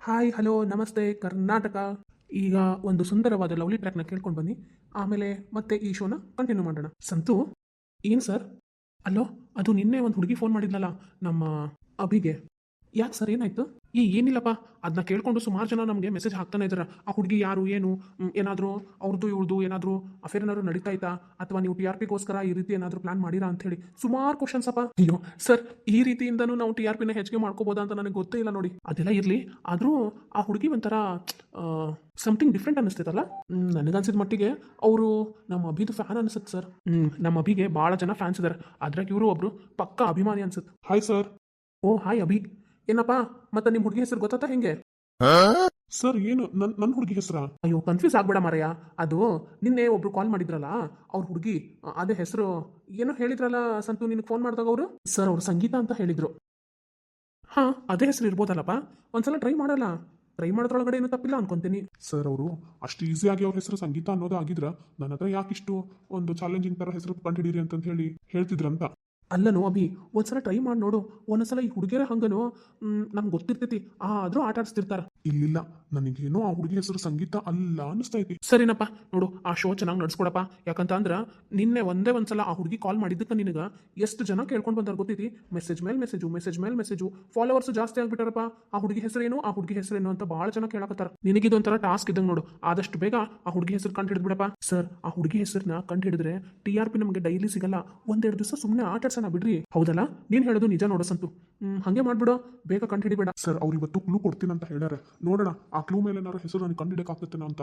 Hi hello ನಮಸ್ತೆ ಕರ್ನಾಟಕ. ಈಗ ಒಂದು ಸುಂದರವಾದ ಲವ್ಲಿ ಟ್ರ್ಯಾಕ್ನ ಕೇಳ್ಕೊಂಡು ಬನ್ನಿ, ಆಮೇಲೆ ಮತ್ತೆ ಈ ಶೋನ ಕಂಟಿನ್ಯೂ ಮಾಡೋಣ. ಸಂತು, ಏನು ಸರ್? ಅಲ್ಲೋ, ಅದು ನಿನ್ನೆ ಒಂದು ಹುಡುಗಿ ಫೋನ್ ಮಾಡಿದ್ಲಲ್ಲ, ನಮ್ಮ ಅಭಿಗೆ. ಯಾಕೆ ಸರ್, ಏನಾಯ್ತು? ಏನಿಲ್ಲಪ್ಪ, ಅದನ್ನ ಕೇಳ್ಕೊಂಡು ಸುಮಾರು ಜನ ನಮಗೆ ಮೆಸೇಜ್ ಹಾಕ್ತಾನೆ ಇದ್ದಾರೆ. ಆ ಹುಡುಗಿ ಯಾರು, ಏನು, ಏನಾದರೂ ಅವ್ರದ್ದು ಇವ್ರದ್ದು ಏನಾದರೂ ಅಫೇರ್ ಏನಾದ್ರು ನಡೀತಾ ಇತ್ತಾ, ಅಥವಾ ನೀವು TRPಗೋಸ್ಕರ ಈ ರೀತಿ ಏನಾದರೂ ಪ್ಲಾನ್ ಮಾಡಿರಾ ಅಂತ ಹೇಳಿ ಸುಮಾರು ಕ್ವಶನ್ಸ್ ಅಪ್ಪ. ಅಯ್ಯೋ ಸರ್, ಈ ರೀತಿಯಿಂದನೂ ನಾವು TRPನ ಹೆಚ್ಚಿಗೆ ಮಾಡ್ಕೋಬೋದಾ ಅಂತ ನನಗೆ ಗೊತ್ತೇ ಇಲ್ಲ ನೋಡಿ. ಅದೆಲ್ಲ ಇರಲಿ, ಆದರೂ ಆ ಹುಡುಗಿ ಒಂಥರ ಸಮಥಿಂಗ್ ಡಿಫ್ರೆಂಟ್ ಅನ್ನಿಸ್ತೈತಲ್ಲ. ನನಗನ್ಸಿದ ಮಟ್ಟಿಗೆ ಅವರು ನಮ್ಮ ಅಭಿದು ಫ್ಯಾನ್ ಅನಿಸುತ್ತೆ ಸರ್. ನಮ್ಮ ಅಭಿಗೆ ಭಾಳ ಜನ ಫ್ಯಾನ್ಸ್ ಇದ್ದಾರೆ, ಅದ್ರಾಗ ಇವರು ಒಬ್ರು ಪಕ್ಕ ಅಭಿಮಾನಿ ಅನ್ಸುತ್ತೆ. Hi sir. Oh hi Abhi. ಏನಪ್ಪ, ಮತ್ತೆ ನಿಮ್ಮ ಹುಡುಗಿ ಹೆಸರು ಗೊತ್ತಾತ ಹೆಂಗೆ? ಸರ್ ಏನು ನನ್ನ ಹುಡುಗಿ ಹೆಸರಾ? ಅಯ್ಯೋ ಕನ್ಫ್ಯೂಸ್ ಆಗ್ಬೇಡ ಮಾರಯ್ಯ. ಅದು ನಿನ್ನೆ ಒಬ್ರು ಕಾಲ್ ಮಾಡಿದ್ರಲ್ಲ, ಅವ್ರ ಹುಡುಗಿ ಅದೇ ಹೆಸರು ಏನೋ ಹೇಳಿದ್ರಲ್ಲ ಸಂತು, ನಿನಗೆ ಫೋನ್ ಮಾಡಿದಾಗ ಅವರು. ಸರ್ ಅವ್ರು ಸಂಗೀತ ಅಂತ ಹೇಳಿದ್ರು. ಹಾಂ, ಅದೇ ಹೆಸರು ಇರ್ಬೋದಲ್ಲಪ್ಪ, ಒಂದ್ಸಲ ಟ್ರೈ ಮಾಡಲ್ಲ. ಟ್ರೈ ಮಾಡೋದ್ರೊಳಗಡೆ ಏನೂ ತಪ್ಪಿಲ್ಲ ಅನ್ಕೊಂತೀನಿ. ಸರ್ ಅವರು ಅಷ್ಟು ಈಸಿಯಾಗಿ ಅವ್ರ ಹೆಸರು ಸಂಗೀತ ಅನ್ನೋದು ಆಗಿದ್ರ ನನ್ನ ಹತ್ರ ಯಾಕಿಷ್ಟು ಒಂದು ಚಾಲೆಂಜಿಂಗ್ ತರ ಹೆಸರು ಕಂಡುಹಿಡೀರಿ ಅಂತ ಹೇಳಿ ಹೇಳ್ತಿದ್ರಂತ. ಅಲ್ಲನೋ ಅಭಿ, ಒಂದ್ಸಲ ಟ್ರೈ ಮಾಡಿ ನೋಡು. ಒಂದೊಂದ್ಸಲ ಈ ಹುಡುಗಿಯರ ಹಂಗನು ನಮ್ಗೆ ಗೊತ್ತಿರ್ತೈತಿ, ಆದರೂ ಆಟ ಆಡಿಸ್ತಿರ್ತಾರ. ಇಲ್ಲಿಲ್ಲ, ನನಗೇನೋ ಆ ಹುಡುಗಿ ಹೆಸರು ಸಂಗೀತ ಅಲ್ಲ ಅನಿಸ್ತೈತಿ. ಸರಿನಪ್ಪ, ನೋಡು ಆ ಶೋ ಚೆನ್ನಾಗಿ ನಡ್ಸ್ಕೊಡಪ್ಪ. ಯಾಕಂತ ಅಂದ್ರೆ ನಿನ್ನೆ ಒಂದ್ಸಲ ಆ ಹುಡುಗಿ ಕಾಲ್ ಮಾಡಿದ್ದಕ್ಕೆ ನಿನಗೆ ಎಷ್ಟು ಜನ ಕೇಳ್ಕೊಂಡು ಬಂದಾರ ಗೊತ್ತೈತಿ. ಮೆಸೇಜ್ ಮೇಲೆ ಮೆಸೇಜು, ಮೆಸೇಜ್ ಮೇಲೆ ಮೆಸೇಜು, ಫಾಲೋವರ್ಸ್ ಜಾಸ್ತಿ ಆಗ್ಬಿಟ್ಟಾರಪ್ಪ. ಆ ಹುಡುಗಿ ಹೆಸರೇನು, ಆ ಹುಡುಗಿ ಹೆಸರೇನು ಅಂತ ಭಾಳ ಜನ ಕೇಳಕತ್ತಾರ. ನಿನಗಿದೊಂಥರ ಟಾಸ್ಕ್ ಇದ್ದಂಗೆ ನೋಡು, ಆದಷ್ಟು ಬೇಗ ಆ ಹುಡುಗಿ ಹೆಸರು ಕಂಡು ಹಿಡಿದ್ಬಿಡಪ್ಪ. ಸರ್, ಆ ಹುಡುಗಿ ಹೆಸರನ್ನ ಕಂಡು ಹಿಡಿದ್ರೆ TRP ನಮಗೆ ಡೈಲಿ ಸಿಗಲ್ಲ. ಒಂದೆರಡು ದಿವಸ ಸುಮ್ಮನೆ ಆಟಾಡ್ಸೋಣ ಬಿಡ್ರಿ. ಹೌದಲ್ಲ, ನೀನು ಹೇಳೋದು ನಿಜ ನೋಡು ಸಂತು. ಹಂಗೆ ಮಾಡ್ಬಿಡು, ಬೇಗ ಕಂಡು ಹಿಡಿಬೇಡ. ಸರ್ ಅವ್ರು ಇವತ್ತು ಕ್ಲೂ ಕೊಡ್ತೀನಿ ಅಂತ ಹೇಳ್ಯಾರ, ನೋಡೋಣ ಆ ಕ್ಲೂ ಮೇಲೆ ಏನಾರು ಹೆಸರು ನನಗೆ ಕಂಡು ಹಿಡಕ್ಕಾಗ್ತೇನೆ ಅಂತ.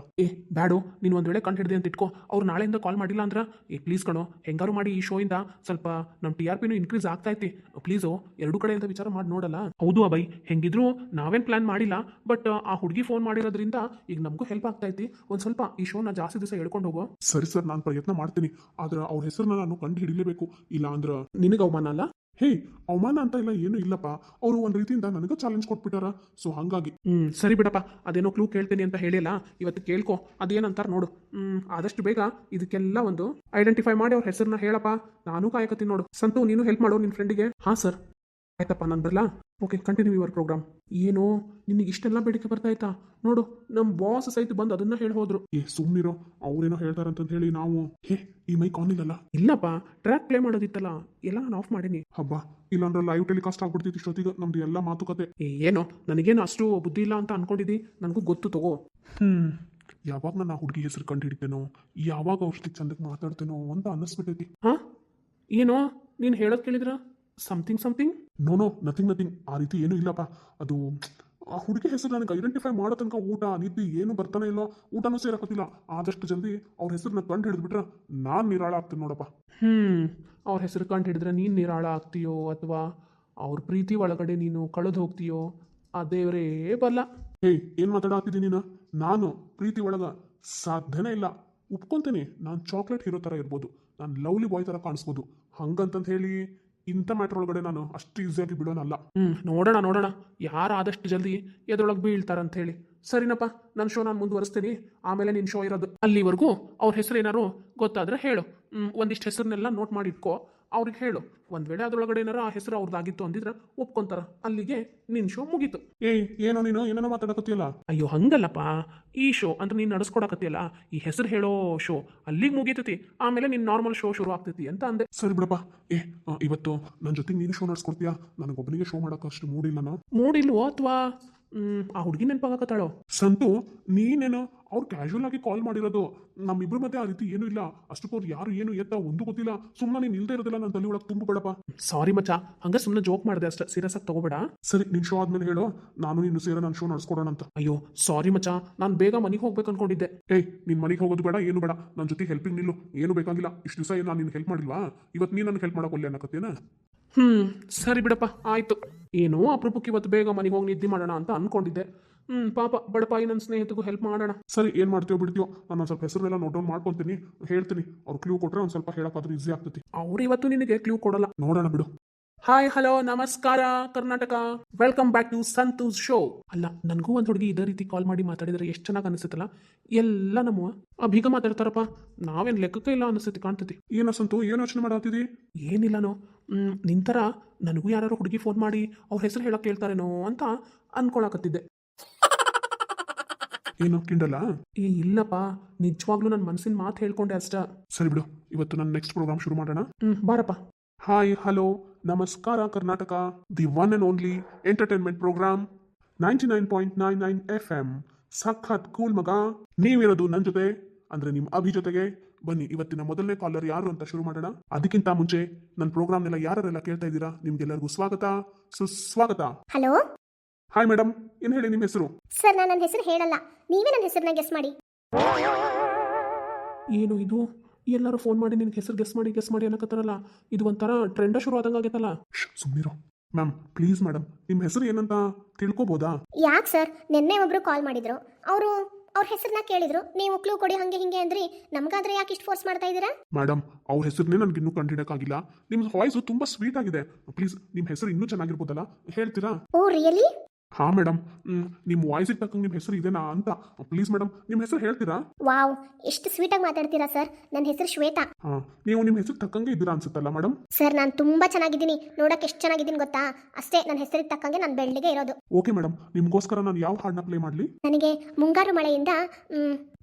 ಬ್ಯಾಡು, ನೀನು ಒಂದು ವೇಳೆ ಕಂಡು ಹಿಡಿದೆ ಅಂತ ಇಟ್ಕೋ, ಅವ್ರು ನಾಳೆಯಿಂದ ಕಾಲ್ ಮಾಡಿಲ್ಲ ಅಂದ್ರೆ ಪ್ಲೀಸ್ ಕಣೋ, ಹೆಂಗಾರು ಮಾಡಿ ಈ ಶೋ ಇಂದ ಸ್ವಲ್ಪ ನಮ್ಮ TRPನೂ ಇನ್ಕ್ರೀಸ್ ಆಗ್ತಾ ಐತಿ. ಪ್ಲೀಸು, ಎರಡು ಕಡೆಯಿಂದ ವಿಚಾರ ಮಾಡಿ ನೋಡಲ್ಲ. ಹೌದು ಅಭಯ್, ಹೆಂಗಿದ್ರು ನಾವೇನು ಪ್ಲಾನ್ ಮಾಡಿಲ್ಲ, ಬಟ್ ಆ ಹುಡುಗಿ ಫೋನ್ ಮಾಡಿರೋದ್ರಿಂದ ಈಗ ನಮಗೂ ಹೆಲ್ಪ್ ಆಗ್ತಾ ಐತಿ. ಒಂದು ಸ್ವಲ್ಪ ಈ ಶೋನ ಜಾಸ್ತಿ ದಿವಸ ಹೇಳ್ಕೊಂಡು ಹೋಗೋ. ಸರಿ ಸರ್, ನಾನು ಪ್ರಯತ್ನ ಮಾಡ್ತೀನಿ, ಆದ್ರೆ ಅವ್ರ ಹೆಸರನ್ನ ನಾನು ಕಂಡು ಹಿಡಿಲೇಬೇಕು, ಇಲ್ಲ ಅಂದ್ರೆ ನಿನಗೆ ಅವಮಾನ ಅಲ್ಲ. ಹೇ, ಅವಮಾನ ಅಂತ ಇಲ್ಲ, ಏನು ಇಲ್ಲಪ್ಪ. ಅವರು ಒಂದು ರೀತಿಯಿಂದ ನನಗೆ ಚಾಲೆಂಜ್ ಕೊಟ್ಬಿಟ್ಟಾರ, ಸೊ ಹಾಗಾಗಿ. ಸರಿ ಬಿಡಪ್ಪ, ಅದೇನೋ ಕ್ಲೂ ಕೇಳ್ತೀನಿ ಅಂತ ಹೇಳಿಲ್ಲ, ಇವತ್ತು ಕೇಳ್ಕೊ. ಅದೇನಂತಾರೆ ನೋಡು. ಆದಷ್ಟು ಬೇಗ ಇದಕ್ಕೆಲ್ಲ ಒಂದು ಐಡೆಂಟಿಫೈ ಮಾಡಿ ಅವ್ರ ಹೆಸರನ್ನ ಹೇಳಪ್ಪ. ನಾನು ಕಾಯಕತ್ತೀನಿ ನೋಡು. ಸಂತು, ನೀನು ಹೆಲ್ಪ್ ಮಾಡು ನಿನ್ನ ಫ್ರೆಂಡಿಗೆ. ಹಾಂ ಸರ್, ಆಯ್ತಪ್ಪ, ನಾನು ಬರಲಾ? Okay, continue your programme. ಏನೋ ನಿನಗೆ ಇಷ್ಟೆಲ್ಲ ಬೇಡಿಕೆ ಬರ್ತಾಯ್ತಾ ನೋಡು, ನಮ್ಮ ಬಾಸ್ ಸಹಿತ ಬಂದು ಅದನ್ನ ಹೇಳಿ ಹೋದ್ರು. ಸುಮ್ಮನಿರೋ, ಅವ್ರೇನೋ ಹೇಳ್ತಾರಂತ ಹೇಳಿ ನಾವು. ಹೇ, ಈ ಮೈಕ್ ಆನ್ ಇಲ್ಲಲ್ಲ? ಇಲ್ಲಪ್ಪ, ಟ್ರ್ಯಾಕ್ ಪ್ಲೇ ಮಾಡೋದಿತ್ತಲ್ಲ, ಎಲ್ಲ ನಾನು ಆಫ್ ಮಾಡೀನಿ. ಹಬ್ಬ, ಇಲ್ಲಾಂದ್ರೆ ಲೈವ್ ಟೆಲಿಕಾಸ್ಟ್ ಆಗ್ಬಿಡ್ತಿತ್ತು ಇಷ್ಟೊತ್ತಿಗೆ ನಮ್ದು ಎಲ್ಲ ಮಾತುಕತೆ. ಏನೋ ನನಗೇನು ಅಷ್ಟು ಬುದ್ಧಿ ಇಲ್ಲ ಅಂತ ಅನ್ಕೊಂಡಿದ್ದಿ, ನನಗೂ ಗೊತ್ತು ತಗೋ. ಯಾವಾಗ ನಾನು ಆ ಹುಡುಗಿ ಹೆಸರು ಕಂಡು ಹಿಡಿತೇನೋ, ಯಾವಾಗ ಅವ್ರ ಜೊತೆ ಚಂದಕ್ಕೆ ಮಾತಾಡ್ತೇನೋ ಅಂತ ಅನ್ನಿಸ್ಬಿಟ್ಟೈತಿ. ಹಾಂ, ಏನೋ ನೀನು ಹೇಳೋದು ಕೇಳಿದ್ರ ಸಮಥಿಂಗ್. No, nothing. ಆ ರೀತಿ ಏನೂ ಇಲ್ಲಪ್ಪ. ಅದು ಆ ಹುಡುಗಿ ಹೆಸರು ನನಗೆ ಐಡೆಂಟಿಫೈ ಮಾಡೋ ತನಕ ಊಟ ನಿದ್ದೆ ಏನು ಬರ್ತಾನೆ ಇಲ್ಲ, ಊಟನೂ ಸೇರಕತ್ತಿಲ್ಲ. ಆದಷ್ಟು ಜಲ್ದಿ ಅವ್ರ ಹೆಸರನ್ನ ಕಂಡು ಹಿಡಿದ್ಬಿಟ್ರೆ ನಾನು ನಿರಾಳ ಆಗ್ತೀನಿ ನೋಡಪ್ಪ. ಅವ್ರ ಹೆಸರು ಕಂಡು ಹಿಡಿದ್ರೆ ನೀನು ನಿರಾಳ ಆಗ್ತೀಯೋ, ಅಥವಾ ಅವ್ರ ಪ್ರೀತಿ ಒಳಗಡೆ ನೀನು ಕಳೆದು ಹೋಗ್ತೀಯೋ, ಆ ದೇವರೇ ಬಲ್ಲ. ಹೇಯ್, ಏನು ಮಾತಾಡಾತಿದ್ದೀನಿ ನೀನು? ನಾನು ಪ್ರೀತಿ ಒಳಗ ಸಾಧ್ಯನೇ ಇಲ್ಲ. ಒಪ್ಕೊಂತೇನೆ, ನಾನು ಚಾಕ್ಲೇಟ್ ಹೀರೋ ಥರ ಇರ್ಬೋದು, ನಾನು ಲವ್ಲಿ ಬಾಯ್ ಥರ ಕಾಣಿಸ್ಬೋದು. ಹಂಗಂತ ಹೇಳಿ ಇಂಥ ಮ್ಯಾಟ್ರ್ ಒಳಗಡೆ ನಾನು ಅಷ್ಟು ಈಸಿಯಾಗಿ ಬಿಡೋನಲ್ಲ. ನೋಡೋಣ ಯಾರು ಆದಷ್ಟು ಜಲ್ದಿ ಎದ್ರೊಳಗೆ ಬೀಳ್ತಾರಂತ ಹೇಳಿ. ಸರಿನಪ್ಪ, ನನ್ನ ಶೋ ನಾನು ಮುಂದುವರಿಸ್ತೀನಿ, ಆಮೇಲೆ ನಿನ್ನ ಶೋ ಇರೋದು. ಅಲ್ಲಿವರೆಗೂ ಅವ್ರ ಹೆಸರು ಏನಾರು ಗೊತ್ತಾದ್ರೆ ಹೇಳು. ಒಂದಿಷ್ಟು ಹೆಸರನ್ನೆಲ್ಲ ನೋಟ್ ಮಾಡಿ ಇಟ್ಕೋ, ಅವ್ರಿಗೆ ಹೇಳು. ಒಂದು ವೇಳೆ ಅದ್ರೊಳಗಡೆ ಏನಾರು ಆ ಹೆಸರು ಅವ್ರದ್ದಾಗಿತ್ತು ಅಂದಿದ್ರೆ ಒಪ್ಕೊಂತಾರ. ಅಲ್ಲಿಗೆ ನಿನ್ನ ಶೋ ಮುಗೀತು. ಏನೋ ನೀನು ಏನೇನೋ ಮಾತಾಡಕತ್ತಿಯಲ್ಲ? ಅಯ್ಯೋ ಹಂಗಲ್ಲಪ್ಪ, ಈ ಶೋ ಅಂತ ನೀನು ನಡೆಸ್ಕೊಡಕತ್ತಿಯಲ್ಲ, ಈ ಹೆಸರು ಹೇಳೋ ಶೋ ಅಲ್ಲಿಗೆ ಮುಗೀತೈತಿ, ಆಮೇಲೆ ನಿನ್ನ ನಾರ್ಮಲ್ ಶೋ ಶುರು ಆಗ್ತೈತಿ ಅಂತ ಅಂದೆ. ಸರಿ ಬಿಡಪ್ಪ. ಇವತ್ತು ನನ್ನ ಜೊತೆಗೆ ನೀನು ಶೋ ನಡೆಸ್ಕೊಡ್ತೀಯಾ? ನನಗೊಬ್ಬನಿಗೆ ಶೋ ಮಾಡೋಕೆ ಅಷ್ಟು ಮೂಡಿಲ್ಲನೋ? ಮೂಡಿಲ್ವೋ, ಅಥವಾ ಆ ಹುಡುಗಿ ನೆನಪಾಗತ್ತಾಳೋ? ಸಂತು, ನೀನೇನು ಅವ್ರು ಕ್ಯಾಶುವಲ್ ಆಗಿ ಕಾಲ್ ಮಾಡಿರೋದು, ನಮ್ಮಿಬ್ರು ಮತ್ತೆ ಆ ರೀತಿ ಏನೂ ಇಲ್ಲ. ಅಷ್ಟಕ್ಕವ್ರು ಯಾರು ಏನು ಎತ್ತ ಒಂದು ಗೊತ್ತಿಲ್ಲ. ಸುಮ್ಮನೆ ನೀನು ಇಲ್ದೇ ಇರೋದಿಲ್ಲ, ನನ್ನ ತಲೆ ಒಳಗೆ ತುಂಬಬೇಡಪ್ಪ. ಸಾರಿ ಮಚ್ಚ, ಹಂಗ ಸುಮ್ಮನೆ ಜೋಕ್ ಮಾಡಿದೆ ಅಷ್ಟೇ, ಸೀರಿಯಸ್ ಆಗಿ ತಗೋಬೇಡ. ಸರಿ, ನಿನ್ನ ಶೋ ಆದ್ಮೇಲೆ ಹೇಳು, ನಾನು ನೀನು ಸೇರ ನನ್ನ ಶೋ ನಡೆಸ್ಕೊಡೋಣ ಅಂತ. ಅಯ್ಯೋ ಸಾರಿ ಮಚ್ಚ, ನಾನು ಬೇಗ ಮನೆಗೆ ಹೋಗ್ಬೇಕು ಅನ್ಕೊಂಡಿದ್ದೆ. ನಿನ್ನ ಮನೆಗೆ ಹೋಗೋದು ಬೇಡ, ಏನು ಬೇಡ, ನನ್ನ ಜೊತೆ ಹೆಲ್ಪಿಂಗ್ ನಿಲ್ಲು, ಏನು ಬೇಕಾಗಿಲ್ಲ. ಇಷ್ಟು ದಿವಸ ನಾನು ನಿನ್ಗೆ ಹೆಲ್ಪ್ ಮಾಡಿಲ್ವಾ? ಇವತ್ತು ನೀನು ನನಗೆ ಹೆಲ್ಪ್ ಮಾಡೋಕೆ ಒಳ್ಳೆ ಅನ್ನಕತ್ತೇನ? ಸರಿ ಬಿಡಪ್ಪ, ಆಯ್ತು. ಏನೋ ಅಪರೂಪಕ್ಕೆ ಇವತ್ತು ಬೇಗ ಮನೆಗೆ ಹೋಗಿ ನಿದ್ದೆ ಮಾಡೋಣ ಅಂತ ಅನ್ಕೊಂಡಿದ್ದೆ. ಪಾಪ ಬಡಪಾಯಿ ನನ್ನ ಸ್ನೇಹಿತಗೂ ಹೆಲ್ಪ್ ಮಾಡೋಣ. ಸರಿ, ಏನು ಮಾಡ್ತೀವೋ ಬಿಡ್ತೀವೋ, ನಾನು ಒಂದು ಸ್ವಲ್ಪ ಹೆಸರನ್ನೆಲ್ಲ ನೋಟ್ ಡೌನ್ ಮಾಡ್ಕೊತೀನಿ, ಹೇಳ್ತೀನಿ. ಅವ್ರು ಕ್ಲೂ ಕೊಟ್ಟರೆ ಒಂದು ಸ್ವಲ್ಪ ಹೇಳೋಕ್ಕಾದ್ರೂ ಈಸಿ ಆಗ್ತೈತಿ. ಅವ್ರು ಇವತ್ತು ನಿನಗೆ ಕ್ಲೂ ಕೊಡಲ್ಲ, ನೋಡೋಣ ಬಿಡು. ಹಾಯ್ ಹಲೋ ನಮಸ್ಕಾರ Karnataka, welcome back to Santhosh show. ಅಲ್ಲ, ನನಗೂ ಒಂದು ಹುಡುಗಿ ಇದೇ ರೀತಿ ಕಾಲ್ ಮಾಡಿ ಮಾತಾಡಿದ್ರೆ ಎಷ್ಟು ಚೆನ್ನಾಗಿ ಅನಿಸುತ್ತಲ್ಲ. ಎಲ್ಲ ನಮ್ಮ ಅಭಿಗ ಮಾತಾಡ್ತಾರಪ್ಪ, ನಾವೇನು ಲೆಕ್ಕಕ್ಕೆ ಇಲ್ಲ ಅನಿಸ್ತೈತಿ, ಕಾಣ್ತೈತಿ. ಏನೋ ಸಂತು, ಏನು ಯೋಚನೆ ಮಾಡಾತಿದಿ? ಏನಿಲ್ಲನೋ, ನಿಂತರ ನನಗೂ ಯಾರು ಹುಡುಗಿ ಫೋನ್ ಮಾಡಿ ಅವ್ರ ಹೆಸರು ಹೇಳಕ್ಕೆ ಕೇಳ್ತಾರೇನೋ ಅಂತ ಅನ್ಕೊಳಕತ್ತಿದ್ದೆ. ಏನು ಕಿಂಡಲ್ಲ? ಏ ಇಲ್ಲಪ್ಪ, ನಿಜವಾಗ್ಲೂ ನನ್ನ ಮನಸ್ಸಿನ ಮಾತು ಹೇಳ್ಕೊಂಡೆ ಅಷ್ಟ. ಸರಿ ಬಿಡು, ಇವತ್ತು ನನ್ನ ನೆಕ್ಸ್ಟ್ ಪ್ರೋಗ್ರಾಮ್ ಶುರು ಮಾಡೋಣ. ಬಾರಪ್ಪ. ಹಾಯ್ ಹಲೋ ನಮಸ್ಕಾರ Karnataka, the one and only entertainment programme 99.99 FM. ಸಖತ್ ಕೂಲ್ ಮಗ. ನೀವಿರೋದು ನನ್ನ ಜೊತೆ, ಅಂದ್ರೆ ನಿಮ್ಮ ಅಭಿ ಜೊತೆಗೆ. ಬನ್ನಿ ಇವತ್ತಿನ ಮೊದಲನೇ ಕಾಲರ್ ಯಾರು ಅಂತ ಶುರು ಮಾಡೋಣ. ಅದಕ್ಕಿಂತ ಮುಂಚೆ ನನ್ನ ಪ್ರೋಗ್ರಾಮ್ನೆಲ್ಲ ಯಾರೆಲ್ಲ ಕೇಳ್ತಾ ಇದ್ದೀರಾ ನಿಮ್ಗೆಲ್ಲರಿಗೂ ಸ್ವಾಗತ, ಸುಸ್ವಾಗತ. ಹಲೋ ಹಾಯ್ ಮೇಡಮ್, ಏನು ಹೇಳಿ ನಿಮ್ಮ ಹೆಸರು? ಸರ್, ನಾನು ನನ್ನ ಹೆಸರು ಹೇಳಲ್ಲ, ನೀವೇ ನನ್ನ ಹೆಸರನ್ನ ಗೆಸ್ ಮಾಡಿ. ಏನು ಇದು, ಎಲ್ಲರೂ ಫೋನ್ ಮಾಡಿ ನಿನ್ಗೆ ಹೆಸರು ಗೆಸ್ ಮಾಡಿ ಅನ್ನಕತ್ತಾರಲ್ಲ. ಇದು ಒಂಥರ ಟ್ರೆಂಡ ಶುರು ಆದಂಗೆ ಆಗೈತಲ್ಲ. ಸುಮ್ಮನಿರೋ ಮ್ಯಾಮ್, ಪ್ಲೀಸ್ ಮೇಡಮ್, ನಿಮ್ಮ ಹೆಸರು ಏನಂತ ತಿಳ್ಕೊಬೋದಾ? ಯಾಕೆ ಸರ್, ನಿನ್ನೆ ಒಬ್ರು ಕಾಲ್ ಮಾಡಿದ್ರು, ಅವ್ರ ಹೆಸರನ್ನ ಕೇಳಿದ್ರು, ನೀವು ಕ್ಲೂ ಕೊಡಿ ಹಂಗೆ ಹಿಂಗೆ ಅಂದ್ರಿ. ನಮ್ಗಾದ್ರೆ ಯಾಕೆ ಇಷ್ಟು ಫೋರ್ಸ್ ಮಾಡ್ತಾ ಇದ್ದೀರಾ? ಮೇಡಮ್, ಅವ್ರ ಹೆಸರನ್ನೇ ನನಗೆ ಇನ್ನೂ ಕಂಡಿಡಕ್ಕಾಗಿಲ್ಲ. ನಿಮ್ಮ ವಾಯ್ಸು ತುಂಬಾ ಸ್ವೀಟ್ ಆಗಿದೆ. ಪ್ಲೀಸ್ ನಿಮ್ಮ ಹೆಸರು ಇನ್ನೂ ಚೆನ್ನಾಗಿರ್ಬೋದಲ್ಲ, ಹೇಳ್ತೀರಾ? Oh really? ಹಾ ಮೇಡಮ್, ನಿಮ್ಮ ವಾಯ್ಸಿಗೆ ತಕ್ಕಂಗೆ ನಿಮ್ಮ ಹೆಸರು ಇದೆನಾ ಅಂತ. ಪ್ಲೀಸ್ ಮೇಡಮ್, ನಿಮ್ಮ ಹೆಸರು ಹೇಳ್ತೀರಾ? ವಾವ್, ಎಷ್ಟು ಸ್ವೀಟಾಗಿ ಮಾತಾಡ್ತೀರಾ ಸರ್. ನನ್ನ ಹೆಸರು ಶ್ವೇತಾ. ಹಾ, ನೀವು ನಿಮ್ಮ ಹೆಸರು ತಕ್ಕಂಗೆ ಇದ್ದೀರಾ ಅನ್ಸುತ್ತಲ್ಲ ಮೇಡಮ್? ಸರ್, ನಾನು ತುಂಬಾ ಚೆನ್ನಾಗಿದ್ದೀನಿ, ನೋಡಕ್ಕೆ ಎಷ್ಟು ಚೆನ್ನಾಗಿದ್ದೀನಿ ಗೊತ್ತಾ? ಅಷ್ಟೇ, ನನ್ನ ಹೆಸರಿಗೆ ತಕ್ಕಂಗೆ ನಾನು ಬೆಳ್ಳಿಗೆ ಇರೋದು. ಓಕೆ ಮೇಡಮ್, ನಿಮಗೋಸ್ಕರ ನಾನು ಯಾವ ಹಾಡನ್ನ ಪ್ಲೇ ಮಾಡಲಿ? ನನಗೆ ಮುಂಗಾರು ಮಳೆಯಿಂದ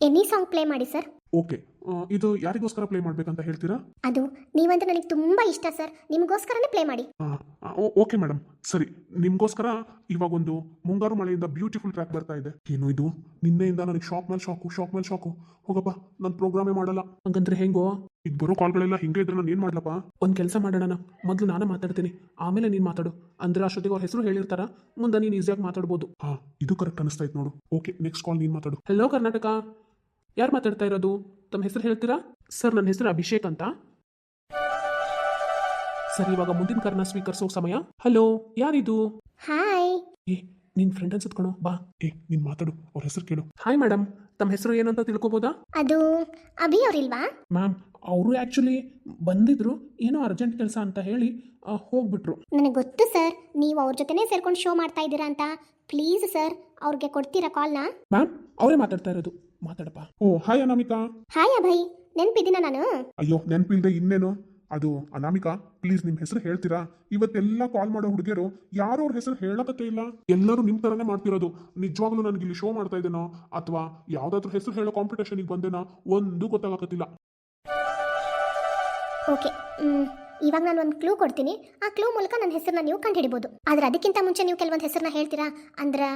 ಎನಿ ಸಾಂಗ್ ಪ್ಲೇ ಮಾಡಿ ಸರ್. ಓಕೆ, ಇದು ಯಾರಿಗೋಸ್ಕರ ಪ್ಲೇ ಮಾಡ್ಬೇಕಂತ ಹೇಳ್ತೀರಾ? ಅದು ನೀವಂದ್ರೆ ನನಗೆ ತುಂಬಾ ಇಷ್ಟ ಸರ್, ನಿಮಗೋಸ್ಕರನೇ ಪ್ಲೇ ಮಾಡಿ. ಓಕೆ ಮೇಡಮ್, ಸರಿ. ನಿಮ್ಗೋಸ್ಕರ ಇವಾಗ ಒಂದು ಮುಂಗಾರು ಮಳೆಯಿಂದ ಬ್ಯೂಟಿಫುಲ್ ಟ್ರ್ಯಾಕ್ ಬರ್ತಾ ಇದೆ. ಏನು ಇದು, ನಿನ್ನೆಯಿಂದ ನನಗೆ ಶಾಕ್ ಮೇಲೆ ಶಾಕು. ಹೋಗಪ್ಪ, ನನ್ನ ಪ್ರೋಗ್ರಾಮೇ ಮಾಡಲ್ಲ. ಹಂಗಂದ್ರೆ ಹೆಂಗೋ? ಈಗ ಬರೋ ಕಾಲ್ಗಳೆಲ್ಲ ಹಿಂಗೆ ಇದ್ರೆ ನಾನು ಏನು ಮಾಡ್ಲಪ್ಪ? ಒಂದು ಕೆಲಸ ಮಾಡೋಣ, ಮೊದಲು ನಾನು ಮಾತಾಡ್ತೀನಿ, ಆಮೇಲೆ ನೀನು ಮಾತಾಡು. ಅಂದ್ರೆ ಅಷ್ಟೊತ್ತಿಗೆ ಅವ್ರ ಹೆಸರು ಹೇಳಿರ್ತಾರ, ಮುಂದೆ ನೀನು ಈಸಿಯಾಗಿ ಮಾತಾಡ್ಬೋದು. ಹಾ, ಇದು ಕರೆಕ್ಟ್ ಅನಿಸ್ತಾ ಇತ್ತು ನೋಡು. ಓಕೆ, ನೆಕ್ಸ್ಟ್ ಕಾಲ್ ನೀನು ಮಾತಾಡು. ಹಲೋ ಕರ್ನಾಟಕ, ಯಾರು ಮಾತಾಡ್ತಾ ಇರೋದು? ತಮ್ಮ ಹೆಸರು ಹೇಳ್ತೀರಾ? ಸರ್, ನನ್ನ ಹೆಸರು ಅಭಿಷೇಕ್ ಅಂತ. ಸರ್, ಇವಾಗ ಮುಂದಿನ ಕರ್ನ ಸ್ವೀಕರಿಸೋ ಸಮಯ. ಹಲೋ, ಯಾರಿದು? ಹಾಯ್. ಏ, ನಿನ್ನ ಫ್ರೆಂಡ್ ಅನ್ಸುತ್ಕಣೋ, ಬಾ. ನೀನು ಮಾತಾಡು, ಅವ್ರ ಹೆಸರು ಕೇಳು. ಹಾಯ್ ಮೇಡಮ್, ತಮ್ಮ ಹೆಸರು ಏನಂತ ತಿಳ್ಕೊಬೋದಾ? ಅದು ಅಭಿ ಅವ್ರಿಲ್ವಾ? ಮ್ಯಾಮ್, ಅವರು ಆ್ಯಕ್ಚುಲಿ ಬಂದಿದ್ರು, ಏನೋ ಅರ್ಜೆಂಟ್ ಕೆಲಸ ಅಂತ ಹೇಳಿ ಹೋಗ್ಬಿಟ್ರು. ನನಗೆ ಗೊತ್ತು ಸರ್, ನೀವು ಅವ್ರ ಜೊತೆನೇ ಸೇರ್ಕೊಂಡು ಶೋ ಮಾಡ್ತಾ ಇದ್ದೀರಾ ಅಂತ. ಪ್ಲೀಸ್ ಸರ್, ಅವ್ರಿಗೆ ಕೊಡ್ತೀರಾ ಕಾಲ್ನ? ಮ್ಯಾಮ್, ಅವರೇ ಮಾತಾಡ್ತಾ ಇರೋದು, ಮಾತಾಡಪ್ಪ. ಓ ಹಾಯ್ ಅನಾಮಿಕಾ. ಹಾಯ್ ಅಭಯ್, ನೆನ್ಪಿದ್ದೀನ ನಾನು? ಅಯ್ಯೋ, ನೆನಪಿಲ್ದೆ ಇನ್ನೇನು. ಅದು ಅನಾಮಿಕಾ, ಪ್ಲೀಸ್ ನಿಮ್ಮ ಹೆಸರು ಹೇಳ್ತೀರಾ? ಇವತ್ತೆಲ್ಲ ಕಾಲ್ ಮಾಡೋ ಹುಡುಗಿಯರು ಯಾರೋ ಅವ್ರ ಹೆಸರು ಹೇಳಕತ್ತೇ ಇಲ್ಲ. ಎಲ್ಲರೂ ನಿಮ್ಮ ಥರನೇ ಮಾಡ್ತಿರೋದು. ನಿಜವಾಗ್ಲೂ ನನಗೆ ಇಲ್ಲಿ ಶೋ ಮಾಡ್ತಾ ಇದ್ದೇನೋ ಅಥವಾ ಯಾವುದಾದ್ರೂ ಹೆಸರು ಹೇಳೋ ಕಾಂಪಿಟೇಷನ್ಗೆ ಬಂದೇನೋ ಒಂದು ಗೊತ್ತಾಗತ್ತಿಲ್ಲ. ಓಕೆ, ಇವಾಗ ನಾನು ಒಂದು ಕ್ಲೂ ಕೊಡ್ತೀನಿ. ಆ ಕ್ಲೂ ಮೂಲಕ ನನ್ನ ಹೆಸರನ್ನ ನೀವು ಕಂಡುಹಿಡಿಬೋದು. ಆದ್ರೆ ಅದಕ್ಕಿಂತ ಮುಂಚೆ ನೀವು ಕೆಲವೊಂದು ಹೆಸರನ್ನ ಹೇಳ್ತೀರಾ? ಅಂದ್ರೆ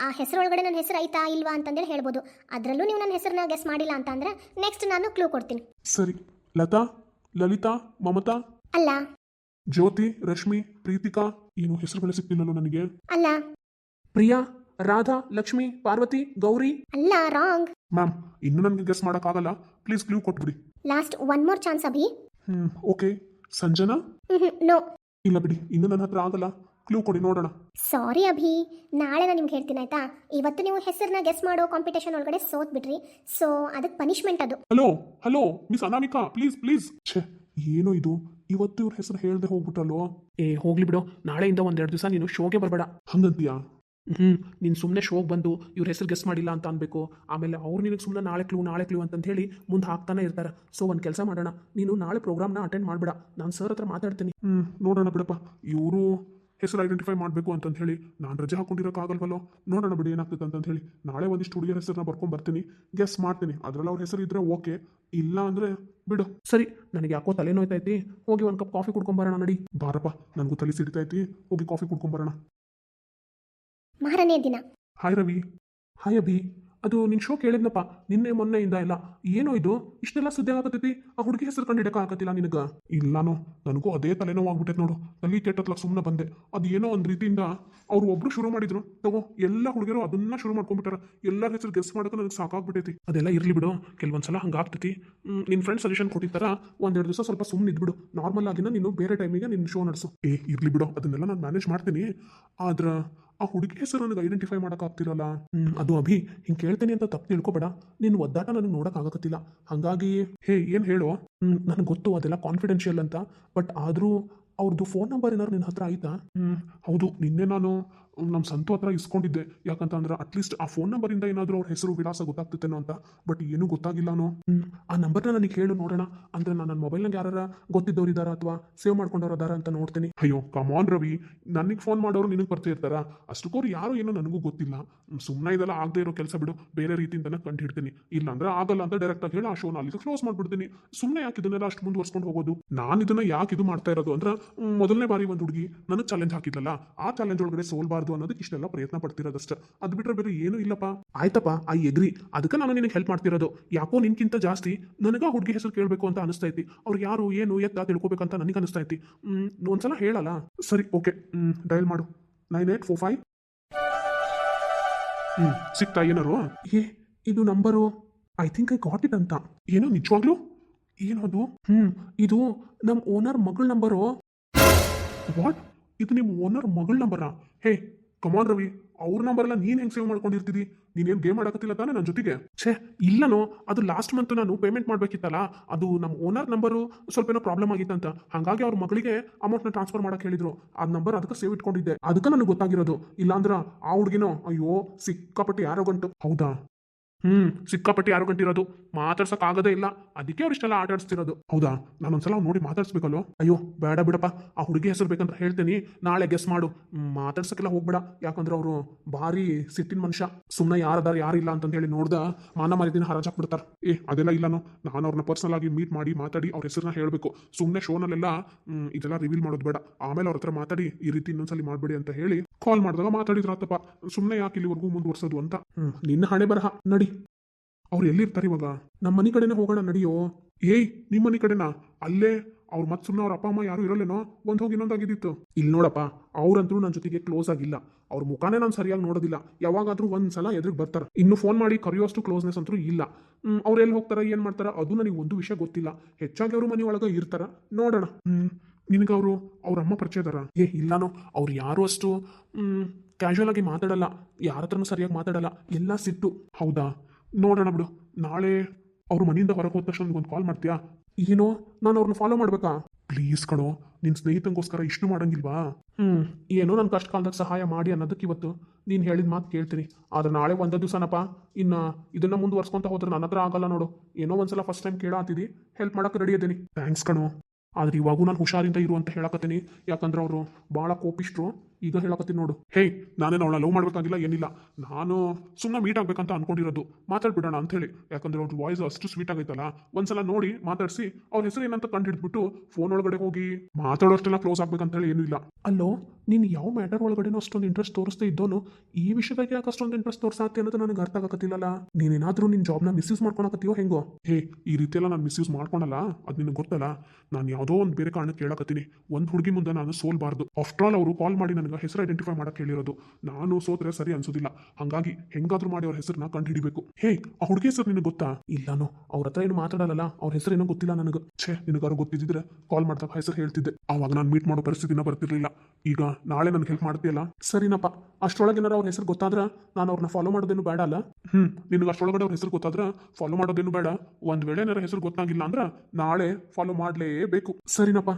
ಆ ಹೆಸರೊಳಗಡೆ ನನ್ನ ಹೆಸರು ಐತಾ ಇಲ್ವಾ ಅಂತಂದೇಳಿ ಹೇಳ್ಬೋದು. ಅದರಲ್ಲೂ ನೀವು ನನ್ನ ಹೆಸರನ್ನ ಗೆಸ್ ಮಾಡಿಲ್ಲ ಅಂತ ಅಂದ್ರೆ ನೆಕ್ಸ್ಟ್ ನಾನು ಕ್ಲೂ ಕೊಡ್ತೀನಿ. ಸರಿ. ಲತಾ, ಲಲಿತಾ, ಮಮತಾ, ಅಲ್ಲ. ಜ್ಯೋತಿ, ರಶ್ಮಿ, ಪ್ರೀತಿಕಾ. ಏನು ಹೆಸರುಗಳೇ ಸಿಕ್ತಿಲ್ಲല്ലോ ನನಗೆ. ಅಲ್ಲ. ಪ್ರಿಯಾ, ರಾಧಾ, ಲಕ್ಷ್ಮಿ, ಪಾರ್ವತಿ, ಗೌರಿ. ಅಲ್ಲ, ರಾಂಗ್. ಮ್ಯಾಮ್, ಇನ್ನು ನನಗೆ ಗೆಸ್ ಮಾಡೋಕ್ಕಾಗಲ್ಲ. ಪ್ಲೀಸ್ ಕ್ಲೂ ಕೊಟ್ಬಿಡಿ. Last one more chance Abhi. Okay. Sanjana? No. ಇಲ್ಲ ಬಿಡಿ, ಇನ್ನು ನನ್ನ ಹತ್ರ ಆಗಲ್ಲ. ಕ್ಲೂ ಕೊಡಿ ನೋಡೋಣ. ಸಾರಿ ಅಭಿ, ನಾಳೆ ನಾನು ನಿಮ್ಗೆ ಹೇಳ್ತೀನಿ ಆಯ್ತಾ? ಇವತ್ತು ನೀವು ಹೆಸರನ್ನ ಗೆಸ್ ಮಾಡೋ ಕಾಂಪಿಟೇಷನ್ ಒಳಗಡೆ ಸೋತ್ ಬಿಟ್ರಿ, ಸೊ ಅದಕ್ಕೆ ಪನಿಷ್ಮೆಂಟ್ ಅದು. Hello miss Anamika, please. ಛೇ, ಏನೋ ಇದು, ಇವತ್ತು ಇವ್ರ ಹೆಸರು ಹೇಳ್ದೆ ಹೋಗ್ಬಿಟ್ಟಲ್ವೋ. ಹೋಗ್ಲಿ ಬಿಡು, ನಾಳೆಯಿಂದ ಒಂದೆರಡು ದಿವಸ ನೀನು ಶೋಗೆ ಬರಬೇಡ. ಹಂಗಂತೀಯಾ? ನೀನು ಸುಮ್ಮನೆ ಶೋಗೆ ಬಂದು ಇವ್ರ ಹೆಸರು ಗೆಸ್ ಮಾಡಿಲ್ಲ ಅಂತ ಅನ್ಬೇಕು. ಆಮೇಲೆ ಅವ್ರು ನಿನಗೆ ಸುಮ್ಮನೆ ನಾಳೆ ಕ್ಲೂ ಅಂತ ಹೇಳಿ ಮುಂದೆ ಹಾಕ್ತಾನೆ ಇರ್ತಾರೆ. ಸೊ ಒಂದು ಕೆಲಸ ಮಾಡೋಣ, ನೀನು ನಾಳೆ ಪ್ರೋಗ್ರಾಮ್ನ ಅಟೆಂಡ್ ಮಾಡಬೇಡ, ನಾನು ಸರ್ ಹತ್ರ ಮಾತಾಡ್ತೀನಿ. ನೋಡೋಣ ಬಿಡಪ್ಪ. ಇವರು ಹೆಸರು ಐಡೆಂಟಿಫೈ ಮಾಡಬೇಕು ಅಂತಂತ ಹೇಳಿ ನಾನು ರಜೆ ಹಾಕೊಂಡಿರೋಕ್ಕಾಗಲ್ವಲ್ಲೋ. ನೋಡೋಣ ಬಿಡಿ ಏನಾಗ್ತದೆ ಅಂತಂತ ಹೇಳಿ. ನಾಳೆ ಒಂದಿಷ್ಟು ಹುಡುಗಿಯರ ಹೆಸರನ್ನ ಬರ್ಕೊಂಡು ಬರ್ತೀನಿ, ಗೆಸ್ ಮಾಡ್ತೀನಿ. ಅದರಲ್ಲಿ ಅವ್ರ ಹೆಸರು ಇದ್ರೆ ಓಕೆ, ಇಲ್ಲ ಅಂದರೆ ಬಿಡು. ಸರಿ, ನನಗೆ ಯಾಕೋ ತಲೆನೋಯ್ತೈತಿ, ಹೋಗಿ ಒಂದು ಕಪ್ ಕಾಫಿ ಕುಡ್ಕೊಂಬರೋಣ ನಡಿ. ಬಾರಪ್ಪ, ನನಗೂ ತಲೆ ಸಿಡಿತೈತಿ, ಹೋಗಿ ಕಾಫಿ ಕುಡ್ಕೊಂಬರೋಣ. ಮಾರನೇ ದಿನ. ಹಾಯ್ ರವಿ. ಹಾಯ್ ಅಭಿ, ಅದು ನಿನ್ನ ಶೋ ಕೇಳಿದ್ನಪ್ಪ ನಿನ್ನೆ ಮೊನ್ನೆಯಿಂದ ಇಲ್ಲ. ಏನೋ ಇದು ಇಷ್ಟೆಲ್ಲ ಸುದ್ದಿ ಆಗತೈತಿ? ಆ ಹುಡುಗಿ ಹೆಸರು ಕಂಡು ಆಗತ್ತಿಲ್ಲ ನಿನಗೆ? ಇಲ್ಲಾನೋ, ನನಗೂ ಅದೇ ತಲೆನೋವಾಗ್ಬಿಟ್ಟೈತೆ ನೋಡು. ತಲೆ ಕೆಟ್ಟತ್ಲಕ್ಕೆ ಸುಮ್ಮನೆ ಬಂದೆ. ಅದು ಏನೋ ಒಂದು ರೀತಿಯಿಂದ ಅವ್ರು ಒಬ್ರು ಶುರು ಮಾಡಿದ್ರು, ತಗೋ ಎಲ್ಲ ಹುಡುಗಿಯರು ಅದನ್ನ ಶುರು ಮಾಡ್ಕೊಂಡ್ಬಿಟ್ಟಾರ. ಎಲ್ಲರ ಹೆಸರು ಗೆಸ್ ಮಾಡೋಕೆ ನನಗೆ ಸಾಕಾಗ್ಬಿಟ್ಟೈತಿ. ಅದೆಲ್ಲ ಇರಲಿ ಬಿಡು, ಕೆಲವೊಂದ್ಸಲ ಹಂಗಾಗ್ತೈತಿ. ನಿನ್ನ ಫ್ರೆಂಡ್ ಸಜೆಷನ್ ಕೊಟ್ಟಿರ್ತಾರ, ಒಂದೆರಡು ದಿವಸ ಸ್ವಲ್ಪ ಸುಮ್ಮನೆ ಇದ್ಬಿಡು. ನಾರ್ಮಲ್ ಆಗಿನ ನೀನು ಬೇರೆ ಟೈಮಿಗೆ ನಿನ್ನ ಶೋ ನಡೆಸು. ಇರ್ಲಿ ಬಿಡು, ಅದನ್ನೆಲ್ಲ ನಾನು ಮ್ಯಾನೇಜ್ ಮಾಡ್ತೀನಿ. ಆದ್ರೆ ಆ ಹುಡುಗಿ ಹೆಸರು ನನಗೆ ಐಡೆಂಟಿಫೈ ಮಾಡೋಕ್ಕಾಗ್ತಿರಲ್ಲ. ಅದು ಅಭಿ, ಹಿಂಗೆ ಕೇಳ್ತೇನೆ ಅಂತ ತಪ್ಪು ತಿಳ್ಕೊಬೇಡ. ನಿನ್ನ ಒದ್ದಾಟ ನನಗೆ ನೋಡೋಕ್ಕಾಗತ್ತಿಲ್ಲ. ಹಾಗಾಗಿ ಏನು ಹೇಳು. ನನಗೆ ಗೊತ್ತು ಅದೆಲ್ಲ ಕಾನ್ಫಿಡೆನ್ಷಿಯಲ್ ಅಂತ, ಬಟ್ ಆದರೂ ಅವ್ರದ್ದು ಫೋನ್ ನಂಬರ್ ಏನಾದ್ರು ನಿನ್ನ ಹತ್ರ ಆಯ್ತಾ? ಹೌದು, ನಿನ್ನೆ ನಾನು ನಮ್ಮ ಸಂತು ಹತ್ರ ಇಸ್ಕೊಂಡಿದ್ದೆ, ಯಾಕಂತಂದ್ರೆ ಅಟ್ಲೀಸ್ಟ್ ಆ ಫೋನ್ ನಂಬರಿಂದ ಏನಾದರೂ ಅವ್ರ ಹೆಸರು ವಿಳಾಸ ಗೊತ್ತಾಗ್ತಿತ್ತೇನೋ ಅಂತ. ಬಟ್ ಏನೂ ಗೊತ್ತಾಗಿಲ್ಲನೋ. ಆ ನಂಬರ್ನ ನನಗೆ ಹೇಳು ನೋಡೋಣ. ಅಂದರೆ ನಾನು ನನ್ನ ಮೊಬೈಲ್ನಾಗ ಯಾರು ಗೊತ್ತಿದ್ದವ್ರು ಇದ್ದಾರಾ ಅಥವಾ ಸೇವ್ ಮಾಡ್ಕೊಂಡವ್ರು ಅದಾರ ಅಂತ ನೋಡ್ತೀನಿ. ಅಯ್ಯೋ ಕಮಾನ್ ರವಿ, ನನಗೆ ಫೋನ್ ಮಾಡೋರು ನಿನಗೆ ಪರಿಚಯ ಇರ್ತಾರ? ಅಷ್ಟಕ್ಕೋರು ಯಾರು ಏನೋ ನನಗೂ ಗೊತ್ತಿಲ್ಲ. ಸುಮ್ಮನೆ ಇದೆಲ್ಲ ಆಗದೆ ಇರೋ ಕೆಲಸ ಬಿಡು, ಬೇರೆ ರೀತಿಯಿಂದನೇ ಕಂಡು ಹಿಡ್ತೀನಿ. ಇಲ್ಲಾಂದ್ರೆ ಆಗಲ್ಲ ಅಂತ ಡೈರೆಕ್ಟಾಗಿ ಹೇಳಿ ಆ ಶೋನ ಅಲ್ಲಿಗೆ ಕ್ಲೋಸ್ ಮಾಡ್ಬಿಡ್ತೀನಿ. ಸುಮ್ಮನೆ ಯಾಕೆ ಇದನ್ನೆಲ್ಲ ಅಷ್ಟು ಮುಂದುವರ್ಸ್ಕೊಂಡು ಹೋಗೋದು? ನಾನು ಇದನ್ನ ಯಾಕೆ ಇದು ಮಾಡ್ತಾ ಇರೋದು ಅಂದ್ರೆ, ಮೊದಲನೇ ಬಾರಿ ಒಂದು ಹುಡುಗಿ ನನಗೆ ಚಾಲೆಂಜ್ ಹಾಕಿದ್ಲಲ್ಲ, ಆ ಚಾಲೆಂಜ್ ಒಳಗಡೆ ಸೋಲ್ಬಾರ್ದು ಅನ್ನೋದಕ್ಕೆ ಇಷ್ಟೆಲ್ಲ ಪ್ರಯತ್ನ ಪಡ್ತಿರೋದಷ್ಟೇ. ಅದು ಬಿಟ್ಟರೆ ಬೇರೆ ಏನೂ ಇಲ್ಲಪ್ಪ. ಆಯ್ತಪ್ಪ, ಐ ಎಗ್ರಿ. ಅದಕ್ಕೆ ನಾನು ನಿನಗೆ ಹೆಲ್ಪ್ ಮಾಡ್ತಿರೋದು. ಯಾಕೋ ನಿನ್ಕಿಂತ ಜಾಸ್ತಿ ನನಗೆ ಆ ಹುಡುಗಿ ಹೆಸರು ಕೇಳಬೇಕು ಅಂತ ಅನಿಸ್ತೈತಿ. ಅವ್ರು ಯಾರು ಏನು ಎತ್ತ ತಿಳ್ಕೊಬೇಕಂತ ನನಗೆ ಅನಿಸ್ತೈತಿ. ಒಂದ್ಸಲ ಹೇಳಲ್ಲ. ಸರಿ, ಓಕೆ, ಡಯಲ್ ಮಾಡು. 9845. ಸಿಕ್ತಾ ಏನಾರು? ಏ, ಇದು number I think I got it ಅಂತ. ಏನೋ ನಿಜವಾಗ್ಲೂ? ಏನದು? ಇದು ನಮ್ಮ ಓನರ್ ಮಗಳ ನಂಬರು. ವಾಟ್? ಇದು ನಿಮ್ಮ ಓನರ್ ಮಗಳ ನಂಬರಾ? ಹೇ ಕಮಾನ್ ರವಿ, ಅವ್ರ ನಂಬರೆಲ್ಲ ನೀನು ಹೆಂಗೆ ಸೇವ್ ಮಾಡ್ಕೊಂಡಿರ್ತೀರಿ? ನೀನೇನು ಗೇಮ್ ಆಡಕತ್ತಿಲ್ಲ ತಾನೇ ನನ್ನ ಜೊತೆಗೆ? ಛೇ ಇಲ್ಲನೋ, ಅದು ಲಾಸ್ಟ್ ಮಂತ್ ನಾನು ಪೇಮೆಂಟ್ ಮಾಡಬೇಕಿತ್ತಲ್ಲ, ಅದು ನಮ್ಮ ಓನರ್ ನಂಬರು ಸ್ವಲ್ಪ ಏನೋ ಪ್ರಾಬ್ಲಮ್ ಆಗಿತ್ತಂತ. ಹಾಗಾಗಿ ಅವ್ರ ಮಗಳಿಗೆ ಅಮೌಂಟ್ನ ಟ್ರಾನ್ಸ್ಫರ್ ಮಾಡಕ್ಕೆ ಹೇಳಿದ್ರು. ಆ ನಂಬರ್ ಅದಕ್ಕೆ ಸೇವ್ ಇಟ್ಕೊಂಡಿದ್ದೆ. ಅದಕ್ಕೆ ನನಗೆ ಗೊತ್ತಾಗಿರೋದು. ಇಲ್ಲಾಂದ್ರೆ ಆ ಹುಡುಗಿನೋ ಅಯ್ಯೋ ಸಿಕ್ಕಾಪಟ್ಟೆ ಯಾರೋ ಗಂಟು. ಹೌದಾ? ಸಿಕ್ಕಾಪಟ್ಟೆ ಯಾರೋ ಗಂಟಿರೋದು. ಮಾತಾಡ್ಸಕ್ ಆಗದೇ ಇಲ್ಲ. ಅದಕ್ಕೆ ಅವ್ರು ಇಷ್ಟೆಲ್ಲ ಆಟ ಆಡಿಸ್ತಿರೋದು. ಹೌದಾ? ನಾನೊಂದ್ಸಲ ನೋಡಿ ಮಾತಾಡ್ಸ್ಬೇಕಲ್ಲೋ? ಅಯ್ಯೋ ಬೇಡ ಬಿಡಪ್ಪ, ಆ ಹುಡುಗಿ ಹೆಸರು ಬೇಕಂತ ಹೇಳ್ತೀನಿ. ನಾಳೆ ಗೆಸ್ ಮಾಡು. ಮಾತಾಡ್ಸಕ್ಕೆಲ್ಲ ಹೋಗ್ಬೇಡ. ಯಾಕಂದ್ರೆ ಅವರು ಭಾರಿ ಸಿಟ್ಟಿನ ಮನುಷ್ಯ. ಸುಮ್ಮನೆ ಯಾರದಾರ ಯಾರಿಲ್ಲ ಅಂತಂದು ಹೇಳಿ ನೋಡ್ದ ಮಾನ ಮರ್ಯಾದಿನ ಹರಾಜಾಕ್ಬಿಡ್ತಾರೆ. ಅದೆಲ್ಲ ಇಲ್ಲನೋ. ನಾನು ಅವ್ರನ್ನ ಪರ್ಸನಲ್ ಆಗಿ ಮೀಟ್ ಮಾಡಿ ಮಾತಾಡಿ ಅವ್ರ ಹೆಸರನ್ನ ಹೇಳಬೇಕು. ಸುಮ್ಮನೆ ಶೋನಲ್ಲೆಲ್ಲ ಇದೆಲ್ಲ ರಿವೀಲ್ ಮಾಡೋದು ಬೇಡ. ಆಮೇಲೆ ಅವ್ರ ಹತ್ರ ಮಾತಾಡಿ ಈ ರೀತಿ ಇನ್ನೊಂದ್ಸಲಿ ಮಾಡಬೇಡಿ ಅಂತ ಹೇಳಿ ಕಾಲ್ ಮಾಡಿದಾಗ ಮಾತಾಡಿದ್ರಾತಪ್ಪ. ಸುಮ್ಮನೆ ಯಾಕೆ ಇಲ್ಲಿವರೆಗೂ ಮುಂದುವರ್ಸೋದು ಅಂತ. ನಿನ್ನ ಹಣೆ ಬರಹ. ನಡಿ. ಅವ್ರು ಎಲ್ಲಿರ್ತಾರೆ ಇವಾಗ? ನಮ್ಮ ಮನೆ ಕಡೆನೇ ಹೋಗೋಣ ನಡಿಯೋ. ಏಯ್, ನಿಮ್ಮ ಮನೆ ಕಡೆನಾ? ಅಲ್ಲೇ ಅವ್ರು ಮತ್ತೆ ಸುಮ್ಮನೆ ಅವ್ರ ಅಪ್ಪ ಅಮ್ಮ ಯಾರು ಇರಲ್ಲೇನೋ? ಒಂದು ಹೋಗಿ ಇನ್ನೊಂದಾಗಿದ್ದಿತ್ತು. ಇಲ್ಲಿ ನೋಡಪ್ಪ, ಅವ್ರಂತೂ ನನ್ನ ಜೊತೆಗೆ ಕ್ಲೋಸ್ ಆಗಿಲ್ಲ. ಅವ್ರ ಮುಖಾನೇ ನಾನು ಸರಿಯಾಗಿ ನೋಡೋದಿಲ್ಲ. ಯಾವಾಗಾದ್ರೂ ಒಂದ್ಸಲ ಎದುರಿಗೆ ಬರ್ತಾರೆ. ಇನ್ನು ಫೋನ್ ಮಾಡಿ ಕರೆಯೋಷ್ಟು ಕ್ಲೋಸ್ನೆಸ್ ಅಂತೂ ಇಲ್ಲ. ಅವ್ರು ಎಲ್ಲಿ ಹೋಗ್ತಾರ ಏನು ಮಾಡ್ತಾರ ಅದು ನನಗೆ ಒಂದು ವಿಷಯ ಗೊತ್ತಿಲ್ಲ. ಹೆಚ್ಚಾಗಿ ಅವರು ಮನೆ ಒಳಗೆ ಇರ್ತಾರ. ನೋಡೋಣ. ನಿನಗೆ ಅವ್ರ ಅಮ್ಮ ಪರಿಚಯ ಇದಾರ? ಇಲ್ಲಾನೋ, ಅವ್ರು ಯಾರು ಅಷ್ಟು ಕ್ಯಾಶುವಲ್ ಆಗಿ ಮಾತಾಡಲ್ಲ. ಯಾರ ಹತ್ರನೂ ಸರಿಯಾಗಿ ಮಾತಾಡಲ್ಲ. ಎಲ್ಲ ಸಿಟ್ಟು. ಹೌದಾ? ನೋಡೋಣ ಬಿಡು. ನಾಳೆ ಅವ್ರ ಮನೆಯಿಂದ ಹೊರಗೆ ಹೋದ ತಕ್ಷಣ ಒಂದು ಕಾಲ್ ಮಾಡ್ತೀಯಾ? ಏನೋ, ನಾನು ಅವ್ರನ್ನ ಫಾಲೋ ಮಾಡ್ಬೇಕಾ? ಪ್ಲೀಸ್ ಕಣೋ, ನಿನ್ನ ಸ್ನೇಹಿತಂಗೋಸ್ಕರ ಇಷ್ಟು ಮಾಡಂಗಿಲ್ವಾ? ಏನೋ ನನ್ನ ಕಷ್ಟ ಕಾಲದಾಗ ಸಹಾಯ ಮಾಡಿ ಅನ್ನೋದಕ್ಕೆ ಇವತ್ತು ನೀನು ಹೇಳಿದ ಮಾತು ಕೇಳ್ತೀನಿ. ಆದ್ರೆ ನಾಳೆ ಒಂದೇ ದಿವಸನಪ್ಪ. ಇನ್ನು ಇದನ್ನ ಮುಂದುವರ್ಸ್ಕೊಂತ ಹೋದ್ರೆ ನನ್ನ ಹತ್ರ ಆಗಲ್ಲ ನೋಡು. ಏನೋ ಒಂದ್ಸಲ ಫಸ್ಟ್ ಟೈಮ್ ಕೇಳಾತಿದ್ದಿ, ಹೆಲ್ಪ್ ಮಾಡಕ್ಕೆ ರೆಡಿ ಇದ್ದೀನಿ. ಥ್ಯಾಂಕ್ಸ್ ಕಣೋ. ಆದ್ರೆ ಇವಾಗೂ ನಾನು ಹುಷಾರಿಂದ ಇರು ಅಂತ ಹೇಳಕತ್ತೀನಿ. ಯಾಕಂದ್ರೆ ಅವರು ಭಾಳ ಕೋಪಿಷ್ಟ್ರು. ಈಗ ಹೇಳಕತ್ತೀನಿ ನೋಡು. ಹೇಯ್, ನಾನೇನು ಅವಳ ಲವ್ ಮಾಡಬೇಕಾಗಿಲ್ಲ, ಏನಿಲ್ಲ. ನಾನು ಸುಮ್ಮನೆ ಮೀಟ್ ಆಗ್ಬೇಕಂತ ಅನ್ಕೊಂಡಿರೋದು. ಮಾತಾಡ್ಬಿಡೋಣ ಅಂತ ಹೇಳಿ. ಯಾಕಂದ್ರೆ ಅವ್ರ ವಾಯ್ಸ್ ಅಷ್ಟು ಸ್ವೀಟ್ ಆಗೈತಲ್ಲ. ಒಂದ್ಸಲ ನೋಡಿ ಮಾತಾಡಿಸಿ ಅವ್ರ ಹೆಸರು ಏನಂತ ಕಂಡು ಹಿಡ್ಬಿಟ್ಟು ಫೋನ್ ಒಳಗಡೆ ಹೋಗಿ ಮಾತಾಡೋಷ್ಟೆಲ್ಲ ಕ್ಲೋಸ್ ಆಗ್ಬೇಕಂತ ಹೇಳಿ ಏನೂ ಇಲ್ಲ. ಅಲ್ಲೋ, ನೀನು ಯಾವ ಮ್ಯಾಟರ್ ಒಳಗಡೆನೂ ಅಷ್ಟೊಂದು ಇಂಟ್ರೆಸ್ಟ್ ತೋರಿಸ್ತಾ ಇದ್ದೋನು ಈ ವಿಷಯದಾಗ ಯಾಕೆ ಅಷ್ಟೊಂದು ಇಂಟ್ರೆಸ್ಟ್ ತೋರಿಸಾತಿ ಅನ್ನೋದು ನನಗೆ ಅರ್ಥ ಆಗತ್ತಿಲ್ಲಲ್ಲ. ನೀನೇನಾದ್ರೂ ನಿನ್ನ ಜಾಬ್ನ ಮಿಸ್ಯೂಸ್ ಮಾಡ್ಕೊಳಕತ್ತೀಯೋ ಹೆಂಗೋ? ಈ ರೀತಿ ಎಲ್ಲ ನಾನು ಮಿಸ್ಯೂಸ್ ಮಾಡ್ಕೊಳಲ್ಲ, ಅದು ನಿನಗೆ ಗೊತ್ತಲ್ಲ. ನಾನು ಯಾವುದೋ ಒಂದು ಬೇರೆ ಕಾರಣಕ್ಕೆ ಕೇಳಕತ್ತೀನಿ. ಒಂದು ಹುಡುಗಿ ಮುಂದೆ ನಾನು ಸೋಲ್ಬಾರ್ದು. ಆಫ್ಟರ್ ಆಲ್ ಅವರು ಕಾಲ್ ಮಾಡಿ ನನಗೆ ಹೆಸರು ಐಡೆಂಟಿಫೈ ಮಾಡಕ್ಕೆ ಹೇಳಿರೋದು. ನಾನು ಸೋತ್ರೆ ಸರಿ ಅನ್ಸೋದಿಲ್ಲ. ಹಾಗಾಗಿ ಹೆಂಗಾದ್ರೂ ಮಾಡಿ ಅವ್ರ ಹೆಸರನ್ನ ಕಂಡು ಹಿಡಿಬೇಕು. ಆ ಹುಡುಗಿ ಹೆಸರು ನಿನಗೆ ಗೊತ್ತಾ? ಇಲ್ಲಾನೋ, ಅವ್ರ ಹತ್ರ ಏನು ಮಾತಾಡಲ್ಲ. ಅವ್ರ ಹೆಸರು ಏನೋ ಗೊತ್ತಿಲ್ಲ ನನಗೆ. ನಿನಗಾರು ಗೊತ್ತಿದ್ದಿದ್ರೆ ಕಾಲ್ ಮಾಡಿದಾಗ ಹೆಸರು ಹೇಳ್ತಿದ್ದೆ. ಆವಾಗ ನಾನು ಮೀಟ್ ಮಾಡೋ ಪರಿಸ್ಥಿತಿನ ಬರ್ತಿರ್ಲಿಲ್ಲ. ಈಗ ನಾಳೆ ನನಗೆ ಹೆಲ್ಪ್ ಮಾಡ್ತೀಯಲ್ಲ? ಸರಿನಪ್ಪ. ಅಷ್ಟೊಳಗೆ ಏನಾರ ಅವ್ರ ಹೆಸರು ಗೊತ್ತಾದ್ರೆ ನಾನು ಅವ್ರನ್ನ ಫಾಲೋ ಮಾಡೋದೇನು ಬೇಡ ಅಲ್ಲ? ನಿನಗೆ ಅಷ್ಟೊಳಗಡೆ ಅವ್ರ ಹೆಸರು ಗೊತ್ತಾದ್ರೆ ಫಾಲೋ ಮಾಡೋದೇನು ಬೇಡ. ಒಂದ್ ವೇಳೆ ಏನಾರ ಹೆಸರು ಗೊತ್ತಾಗಿಲ್ಲ ಅಂದ್ರೆ ನಾಳೆ ಫಾಲೋ ಮಾಡಲೇಬೇಕು. ಸರಿನಪ್ಪ.